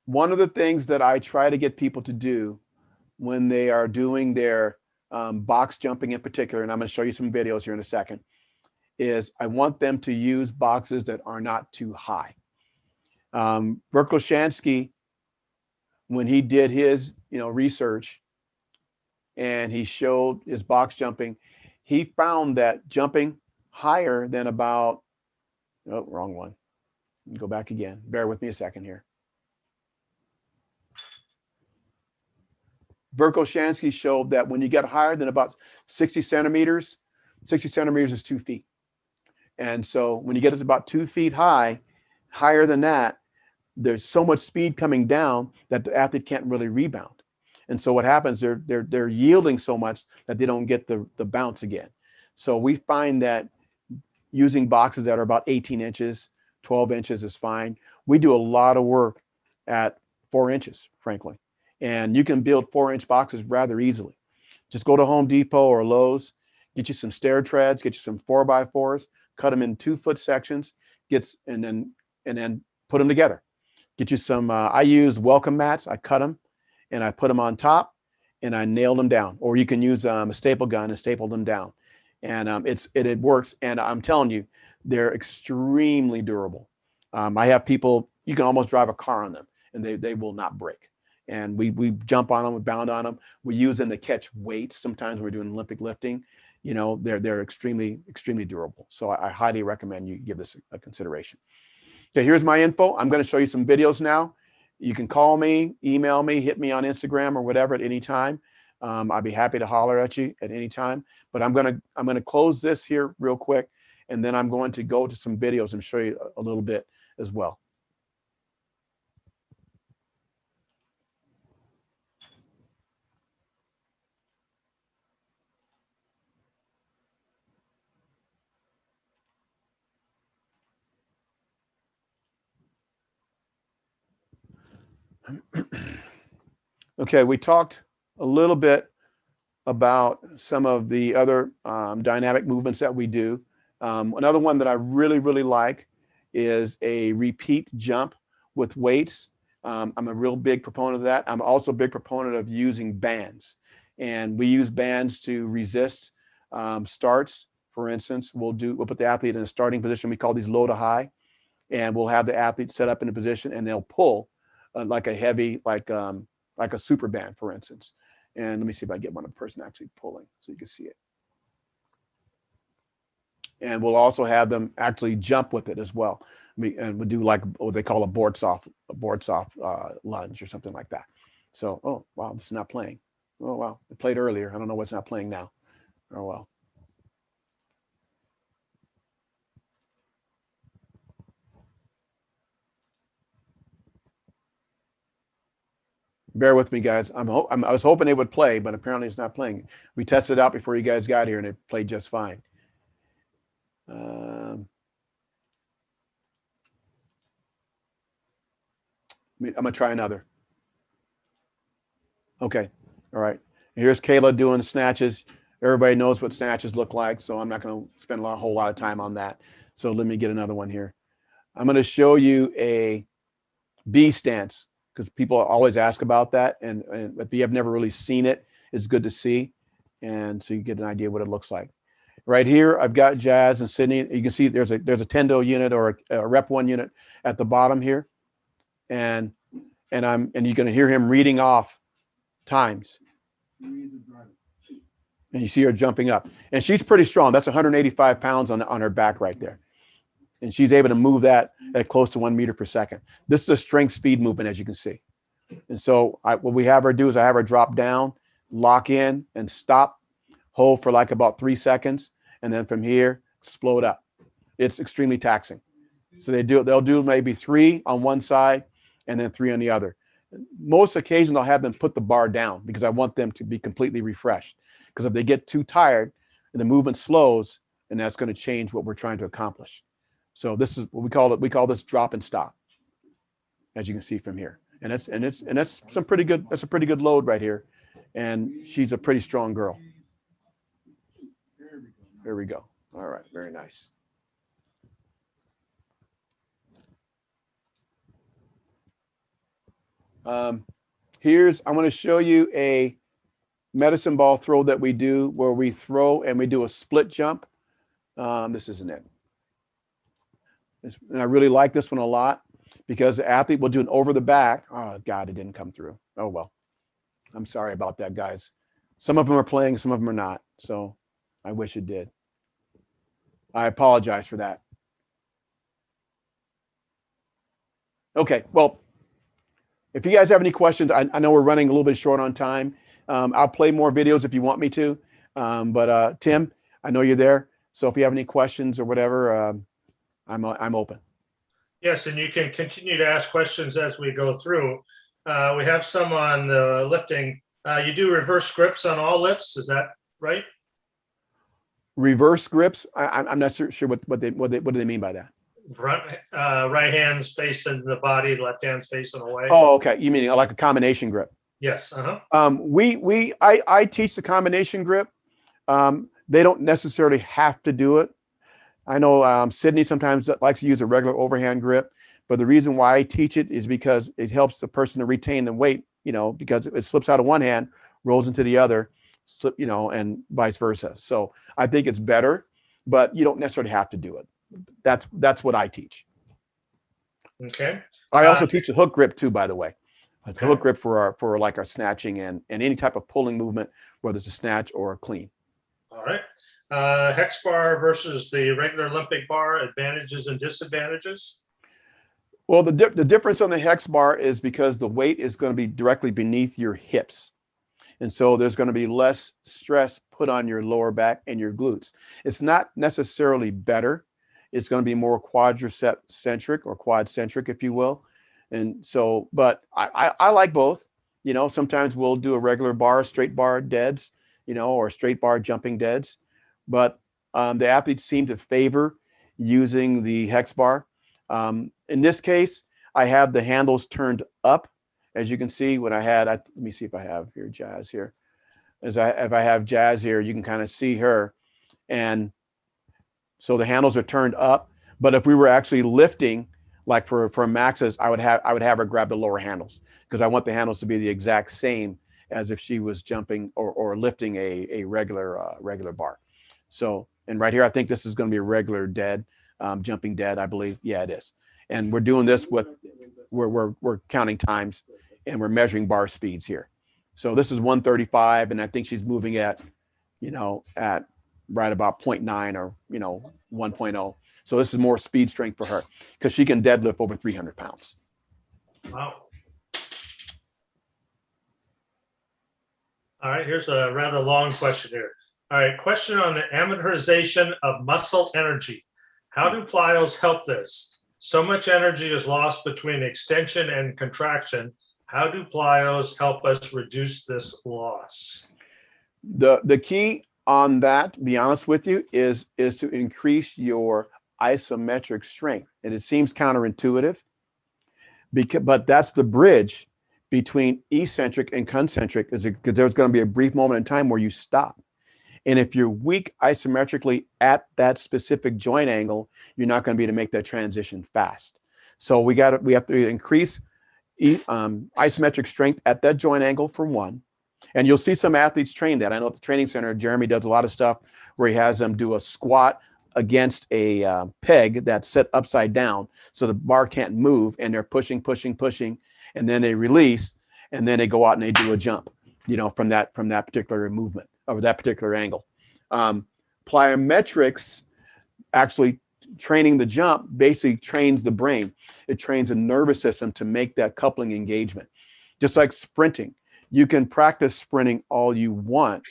One of the things that I try to get people to do when they are doing their box jumping in particular, and I'm going to show you some videos here in a second, is I want them to use boxes that are not too high. Verkhoshansky, when he did his research and he showed his box jumping, he found that jumping higher than about, oh, wrong one. Go back again. Bear with me a second here. Verkhoshansky showed that when you get higher than about 60 centimeters is 2 feet. And so when you get it about 2 feet high, higher than that, there's so much speed coming down that the athlete can't really rebound. And so what happens, they're yielding so much that they don't get the bounce again. So we find that using boxes that are about 18 inches, 12 inches is fine. We do a lot of work at 4 inches, frankly. And you can build 4-inch boxes rather easily. Just go to Home Depot or Lowe's, get you some stair treads, get you some 4x4s, cut them in 2-foot sections, and then put them together. Get you some, I use welcome mats. I cut them and I put them on top and I nailed them down. Or you can use a staple gun and staple them down. And it works. And I'm telling you, they're extremely durable. I have people, you can almost drive a car on them and they will not break. And we jump on them, we bound on them. We use them to catch weights. Sometimes when we're doing Olympic lifting, they're extremely, extremely durable. So I highly recommend you give this a consideration. Okay, here's my info. I'm going to show you some videos now. You can call me, email me, hit me on Instagram or whatever at any time. I'd be happy to holler at you at any time. But I'm gonna close this here real quick, and then I'm going to go to some videos and show you a little bit as well. Okay, we talked a little bit about some of the other dynamic movements that we do. Another one that I really, really like is a repeat jump with weights. I'm a real big proponent of that. I'm also a big proponent of using bands. And we use bands to resist starts. For instance, we'll put the athlete in a starting position. We call these low to high. And we'll have the athlete set up in a position and they'll pull like a heavy, like a super band, for instance. And let me see if I get one of the person actually pulling so you can see it. And we'll also have them actually jump with it as well. And we'll do like what they call a board soft lunge or something like that. So, oh, wow, this is not playing. Oh, wow, it played earlier. I don't know what's not playing now. Oh, well. Bear with me, guys. I was hoping it would play, but apparently it's not playing. We tested it out before you guys got here, and it played just fine. I'm gonna try another. Okay, all right. Here's Kayla doing snatches. Everybody knows what snatches look like, so I'm not gonna spend a whole lot of time on that. So let me get another one here. I'm gonna show you a B stance because people always ask about that, and if you have never really seen it, it's good to see, and so you get an idea what it looks like. Right here, I've got Jazz and Sydney. You can see there's a Tendo unit or a Rep 1 unit at the bottom here, and you're going to hear him reading off times. And you see her jumping up, and she's pretty strong. That's 185 pounds on her back right there, and she's able to move that at close to 1 meter per second. This is a strength speed movement, as you can see. And so what we have her do is I have her drop down, lock in, and stop, hold for like about 3 seconds. And then from here, explode up. It's extremely taxing. So they'll do maybe 3 on one side and then 3 on the other. Most occasions I'll have them put the bar down because I want them to be completely refreshed. Because if they get too tired and the movement slows, and that's going to change what we're trying to accomplish. So this is what we call this drop and stop. as you can see from here. And that's some pretty good, that's a pretty good load right here. And she's a pretty strong girl. There we go. All right, very nice. I want to show you a medicine ball throw that we do where we throw and we do a split jump. This isn't it. And I really like this one a lot because the athlete will do an over the back. Oh, God, it didn't come through. Oh, well. I'm sorry about that, guys. Some of them are playing, some of them are not. So I wish it did. I apologize for that. Okay, well, if you guys have any questions, I know we're running a little bit short on time. I'll play more videos if you want me to. But Tim, I know you're there. So if you have any questions or whatever, I'm open. Yes, and you can continue to ask questions as we go through. We have some on lifting. You do reverse grips on all lifts, is that right? Reverse grips? I'm not sure what do they mean by that? Right hand's facing the body, left hand's facing away. Oh, okay. You mean like a combination grip? Yes. I teach the combination grip. They don't necessarily have to do it. I know Sydney sometimes likes to use a regular overhand grip, but the reason why I teach it is because it helps the person to retain the weight, because it slips out of one hand, rolls into the other, and vice versa. So I think it's better, but you don't necessarily have to do it. That's what I teach. Okay. I also teach the hook grip too, by the way. Okay. The hook grip for our snatching and any type of pulling movement, whether it's a snatch or a clean. All right. Hex bar versus the regular Olympic bar, advantages and disadvantages? Well, the difference on the hex bar is because the weight is going to be directly beneath your hips. And so there's going to be less stress put on your lower back and your glutes. It's not necessarily better. It's going to be more quadricep centric or quad centric, if you will. And so, but I like both. Sometimes we'll do a regular bar, straight bar deads, or straight bar jumping deads. But the athletes seem to favor using the hex bar. In this case, I have the handles turned up. As you can see, let me see if I have here Jazz here. If I have Jazz here, you can kind of see her. And so the handles are turned up. But if we were actually lifting, like for Max's, I would have her grab the lower handles because I want the handles to be the exact same as if she was jumping or lifting a regular bar. So, and right here, I think this is going to be a regular dead, jumping dead, I believe. Yeah, it is. And we're doing this we're counting times and we're measuring bar speeds here. So this is 135, and I think she's moving at right about 0.9 or 1.0. So this is more speed strength for her because she can deadlift over 300 pounds. Wow. All right, here's a rather long question here. All right, question on the amortization of muscle energy. How do plyos help this? So much energy is lost between extension and contraction. How do plyos help us reduce this loss? The key on that, to be honest with you, is to increase your isometric strength. And it seems counterintuitive, but that's the bridge between eccentric and concentric, because there's going to be a brief moment in time where you stop. And if you're weak isometrically at that specific joint angle, you're not going to be able to make that transition fast. So we have to increase isometric strength at that joint angle for one. And you'll see some athletes train that. I know at the training center, Jeremy does a lot of stuff where he has them do a squat against a peg that's set upside down so the bar can't move, and they're pushing, and then they release, and then they go out and they do a jump, from that particular movement or that particular angle. Plyometrics, actually training the jump, basically trains the brain. It trains the nervous system to make that coupling engagement. Just like sprinting, you can practice sprinting all you want,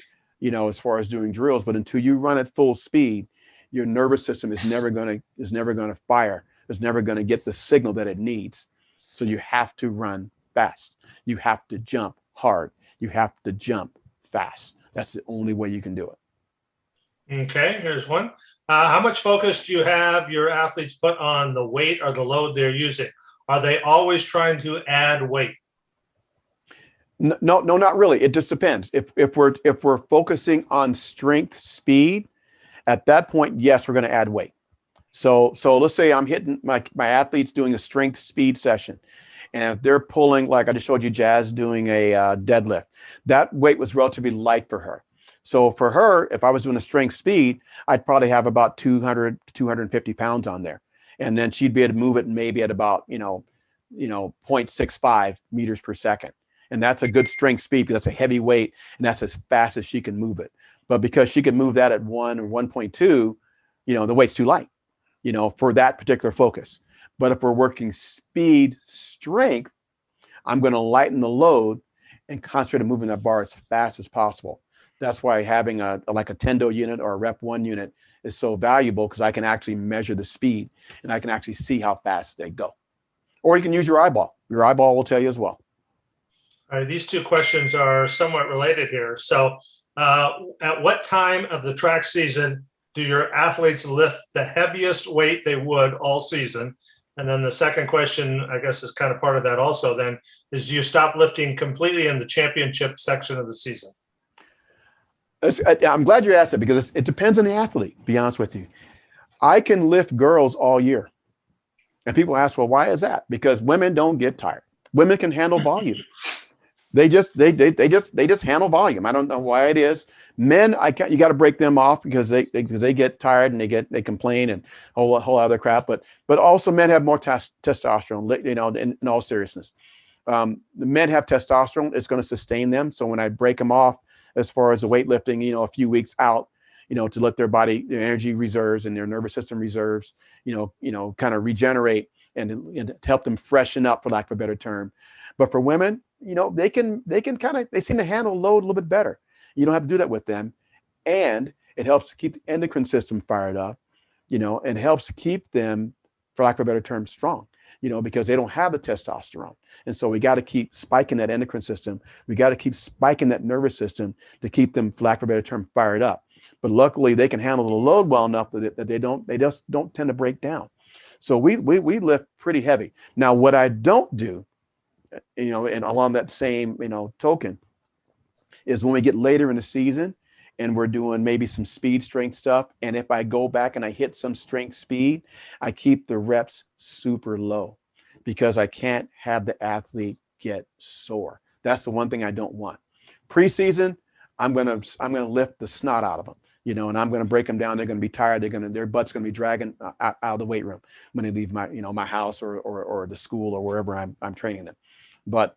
as far as doing drills, but until you run at full speed, your nervous system is never going to fire. It's never going to get the signal that it needs. So you have to run fast. You have to jump hard. You have to jump fast. That's the only way you can do it. Okay, here's one. How much focus do you have your athletes put on the weight or the load they're using? Are they always trying to add weight? No, not really. It just depends. If we're focusing on strength, speed, at that point, yes, we're going to add weight. So let's say I'm hitting my athletes doing a strength speed session, and if they're pulling, like I just showed you Jazz doing a deadlift, that weight was relatively light for her. So for her, if I was doing a strength speed, I'd probably have about 200 to 250 pounds on there, and then she'd be able to move it maybe at about 0.65 meters per second, and that's a good strength speed because that's a heavy weight and that's as fast as she can move it. But because she can move that at 1 or 1.2, the weight's too light, for that particular focus. But if we're working speed, strength, I'm going to lighten the load and concentrate on moving that bar as fast as possible. That's why having like a Tendo unit or a Rep 1 unit is so valuable, because I can actually measure the speed and I can actually see how fast they go. Or you can use your eyeball. Your eyeball will tell you as well. All right, these two questions are somewhat related here. So at what time of the track season do your athletes lift the heaviest weight they would all season? And then the second question, I guess, is kind of part of that also then, is do you stop lifting completely in the championship section of the season? I'm glad you asked that, because it depends on the athlete, to be honest with you. I can lift girls all year. And people ask, well, why is that? Because women don't get tired. Women can handle volume. They just handle volume. I don't know why it is. Men, you got to break them off because they get tired and they complain and whole other crap. But also men have more testosterone. In all seriousness, the men have testosterone. It's going to sustain them. So when I break them off, as far as the weightlifting, a few weeks out, to let their body, their energy reserves and their nervous system reserves, kind of regenerate and help them freshen up, for lack of a better term. But for women, they seem to handle load a little bit better. You don't have to do that with them. And it helps to keep the endocrine system fired up, and helps keep them, for lack of a better term, strong, because they don't have the testosterone. And so we got to keep spiking that endocrine system. We got to keep spiking that nervous system to keep them, for lack of a better term, fired up. But luckily they can handle the load well enough that they just don't tend to break down. So we lift pretty heavy. Now, what I don't do, and along that same, token, is when we get later in the season and we're doing maybe some speed strength stuff. And if I go back and I hit some strength speed, I keep the reps super low, because I can't have the athlete get sore. That's the one thing I don't want. Preseason, I'm gonna lift the snot out of them, and I'm gonna break them down. They're gonna be tired. Their butt's gonna be dragging out of the weight room when they leave my house or the school or wherever I'm training them. But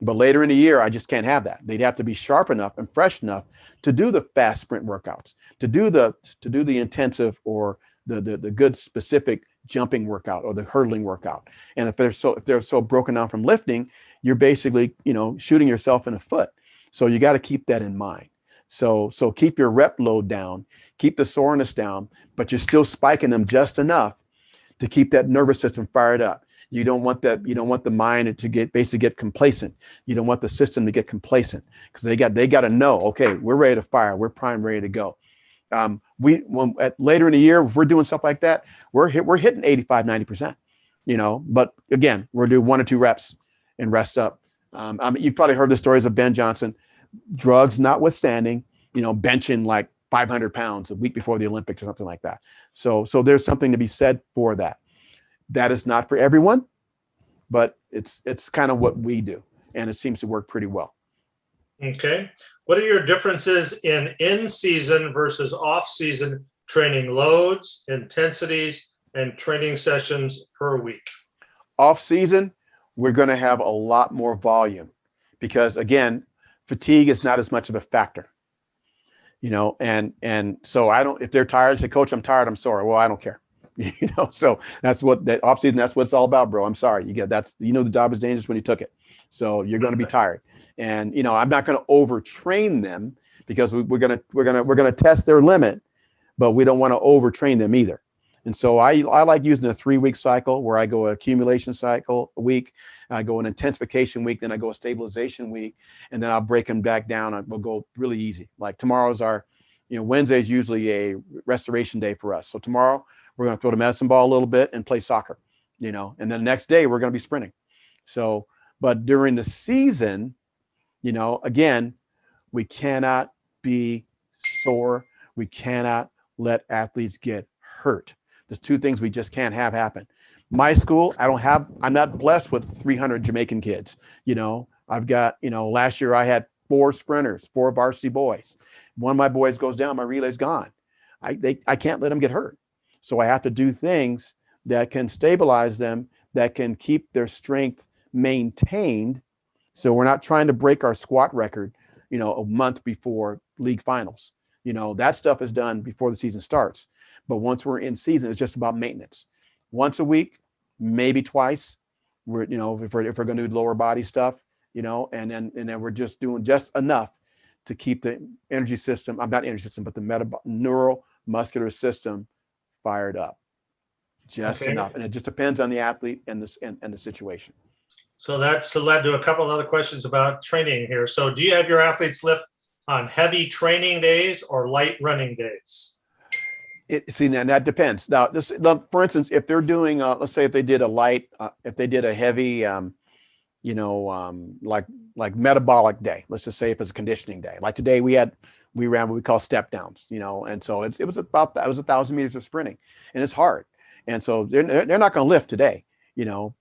later in the year, I just can't have that. They'd have to be sharp enough and fresh enough to do the fast sprint workouts, to do the intensive or the good specific jumping workout or the hurdling workout. And if they're so broken down from lifting, you're basically, shooting yourself in the foot. So you got to keep that in mind. So keep your rep load down, keep the soreness down, but you're still spiking them just enough to keep that nervous system fired up. You don't want the mind to get complacent. You don't want the system to get complacent, because they got to know, okay, we're ready to fire. We're primed, ready to go. Later in the year, if we're doing stuff like that, we're hitting 85, 90%, but again, we're doing 1 or 2 reps and rest up. You've probably heard the stories of Ben Johnson, drugs notwithstanding, benching like 500 pounds a week before the Olympics or something like that. So there's something to be said for that. That is not for everyone, but it's kind of what we do, and it seems to work pretty well. Okay. What are your differences in season versus off season training loads, intensities, and training sessions per week? Off season, we're going to have a lot more volume, because again, fatigue is not as much of a factor, and so if they're tired, say, Coach, I'm tired, I'm sore. Well, I don't care. So that's what that off season, that's what it's all about, bro. I'm sorry. The job is dangerous when you took it. So you're going to be tired. And, I'm not going to overtrain them, because we're going to test their limit, but we don't want to overtrain them either. And so I like using a 3-week cycle, where I go an accumulation cycle a week, I go an intensification week, then I go a stabilization week, and then I'll break them back down. We'll go really easy. Like tomorrow's Wednesday is usually a restoration day for us. So tomorrow we're going to throw the medicine ball a little bit and play soccer, and then the next day we're going to be sprinting. So, but during the season, again, we cannot be sore. We cannot let athletes get hurt. There's two things we just can't have happen. My school, I'm not blessed with 300 Jamaican kids. I've got, last year I had 4 sprinters, 4 varsity boys. One of my boys goes down, my relay's gone. I can't let them get hurt. So I have to do things that can stabilize them, that can keep their strength maintained. So we're not trying to break our squat record, a month before league finals. That stuff is done before the season starts. But once we're in season, it's just about maintenance. Once a week, maybe twice. We're, if we're going to do lower body stuff, and then we're just doing just enough to keep the energy system, not energy system, but the neuromuscular system fired up. Just enough. And it just depends on the athlete and the situation. So that's led to a couple of other questions about training here. So do you have your athletes lift on heavy training days or light running days? And that depends. Now, for instance, if they're doing, let's say if they did a light, if they did a heavy, like metabolic day, let's just say if it's a conditioning day, like today we ran what we call step downs, and so it was 1,000 meters of sprinting, and it's hard. And so they're not going to lift today. They're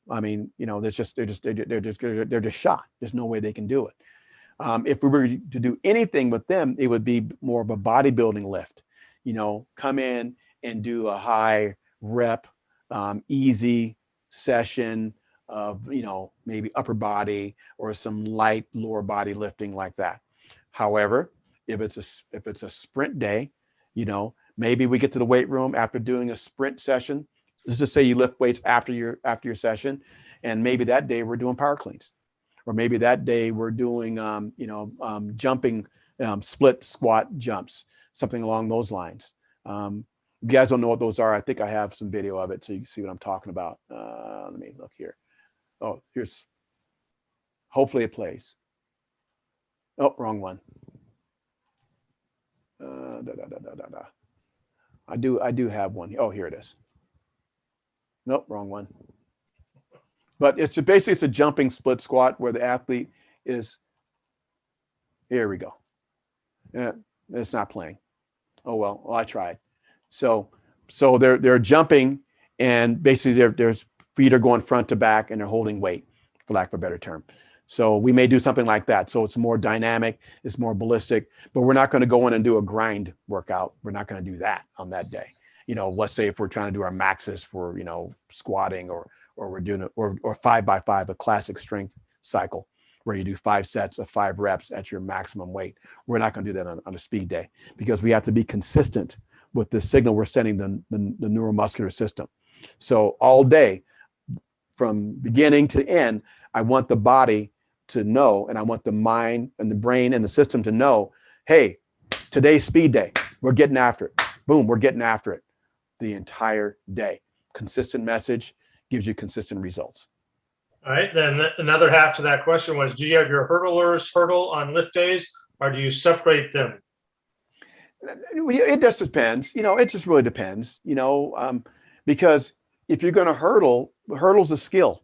just shot. There's no way they can do it. If we were to do anything with them, it would be more of a bodybuilding lift. Come in and do a high rep, easy session of, maybe upper body or some light lower body lifting like that. However, if it's a sprint day, maybe we get to the weight room after doing a sprint session. Let's just say you lift weights after your session, and maybe that day we're doing power cleans, or maybe that day we're doing jumping, split squat jumps, something along those lines. You guys don't know what those are. I think I have some video of it so you can see what I'm talking about. Let me look here. Oh, hopefully it plays. Oh, wrong one. I do have one. Oh, here it is. Nope, wrong one. But basically it's a jumping split squat where the athlete is. Here we go. It's not playing. Oh well, I tried. So they're jumping, and basically their feet are going front to back, and they're holding weight, for lack of a better term. So we may do something like that. So it's more dynamic, it's more ballistic, but we're not going to go in and do a grind workout. We're not going to do that on that day. Let's say if we're trying to do our maxes for, squatting, or we're doing or 5x5, a classic strength cycle where you do 5 sets of 5 reps at your maximum weight. We're not going to do that on a speed day, because we have to be consistent with the signal we're sending the neuromuscular system. So all day, from beginning to end, I want the body to know, and I want the mind and the brain and the system to know, hey, today's speed day. We're getting after it. Boom, we're getting after it the entire day. Consistent message gives you consistent results. All right. Then another half to that question was, do you have your hurdlers hurdle on lift days, or do you separate them? It just depends. It just really depends, because if you're going to hurdle's a skill.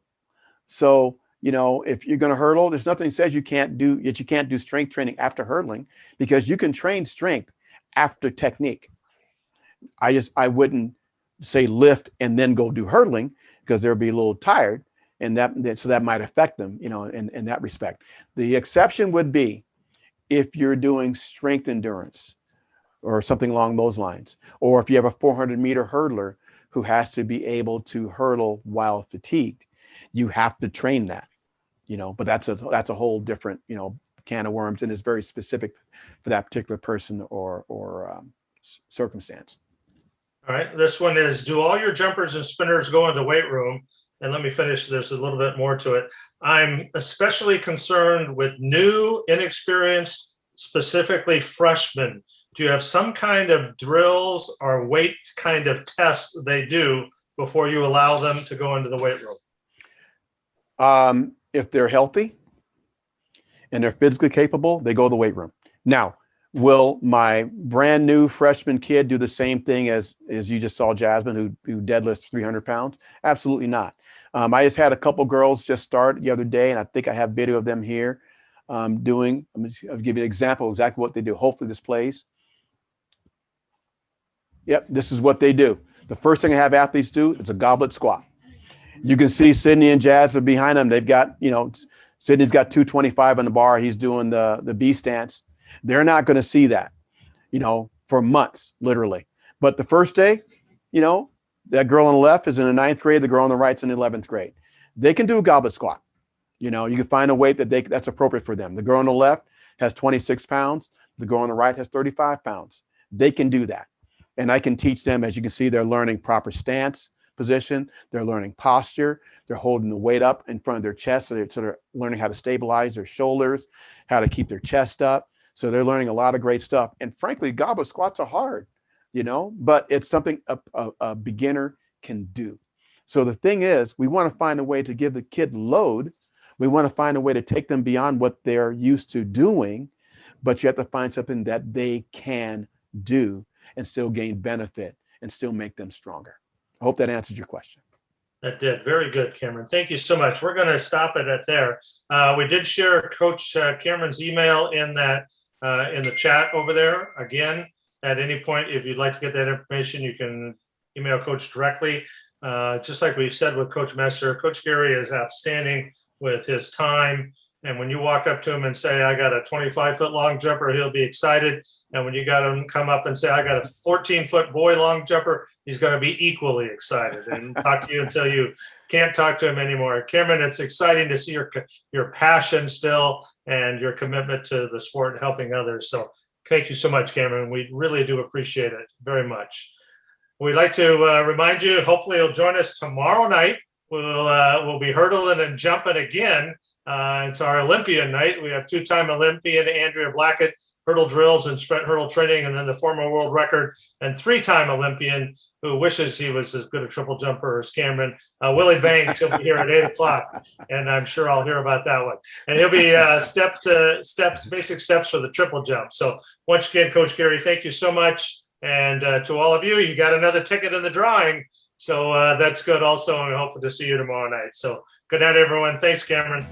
So, if you're going to hurdle, there's nothing that says you can't do strength training after hurdling, because you can train strength after technique. I wouldn't say lift and then go do hurdling, because they'll be a little tired, and so that might affect them, in that respect. The exception would be if you're doing strength endurance or something along those lines, or if you have a 400-meter hurdler who has to be able to hurdle while fatigued, you have to train that, but that's a whole different, can of worms, and is very specific for that particular person or circumstance. All right. This one is, do all your jumpers and spinners go in the weight room? And let me finish. There's a little bit more to it. I'm especially concerned with new, inexperienced, specifically freshmen. Do you have some kind of drills or weight kind of tests they do before you allow them to go into the weight room? If they're healthy and they're physically capable, they go to the weight room. Now, Will my brand new freshman kid do the same thing as you just saw Jasmine, who deadlifts 300 pounds? Absolutely not. I just had a couple girls just start the other day, and I think I have video of them here doing. I'll give you an example exactly what they do. Hopefully this plays. Yep, this is what they do. The first thing I have athletes do is a goblet squat. You can see Sydney and Jazz are behind them. They've got, Sydney's got 225 on the bar. He's doing the B stance. They're not going to see that, for months, literally. But the first day, that girl on the left is in the 9th grade. The girl on the right's in the 11th grade. They can do a goblet squat. You can find a weight that's appropriate for them. The girl on the left has 26 pounds. The girl on the right has 35 pounds. They can do that. And I can teach them, as you can see, they're learning proper stance position. They're learning posture. They're holding the weight up in front of their chest. So they're sort of learning how to stabilize their shoulders, how to keep their chest up. So they're learning a lot of great stuff. And frankly, goblet squats are hard, but it's something a beginner can do. So the thing is, we want to find a way to give the kid load. We want to find a way to take them beyond what they're used to doing, but you have to find something that they can do and still gain benefit and still make them stronger. I hope that answers your question. That did. Very good, Cameron. Thank you so much. We're going to stop it at there. We did share Coach Cameron's email in the chat over there. Again, at any point, if you'd like to get that information, you can email Coach directly. Just like we've said with Coach Messer, Coach Gary is outstanding with his time. And when you walk up to him and say, I got a 25-foot long jumper, he'll be excited. And when you got him come up and say, I got a 14-foot boy long jumper, he's going to be equally excited and talk to you until you can't talk to him anymore. Cameron, it's exciting to see your passion still and your commitment to the sport and helping others. So thank you so much, Cameron. We really do appreciate it very much. We'd like to remind you, hopefully you'll join us tomorrow night. We'll be hurdling and jumping again. It's our Olympian night. We have two-time Olympian Andrea Blackett, hurdle drills and sprint hurdle training, and then the former world record and three-time Olympian who wishes he was as good a triple jumper as Cameron, Willie Banks. He'll be here at 8 o'clock, and I'm sure I'll hear about that one. And he'll be basic steps for the triple jump. So once again, Coach Gary, thank you so much. And to all of you, you got another ticket in the drawing. So that's good also, and we hope to see you tomorrow night. So good night, everyone. Thanks, Cameron.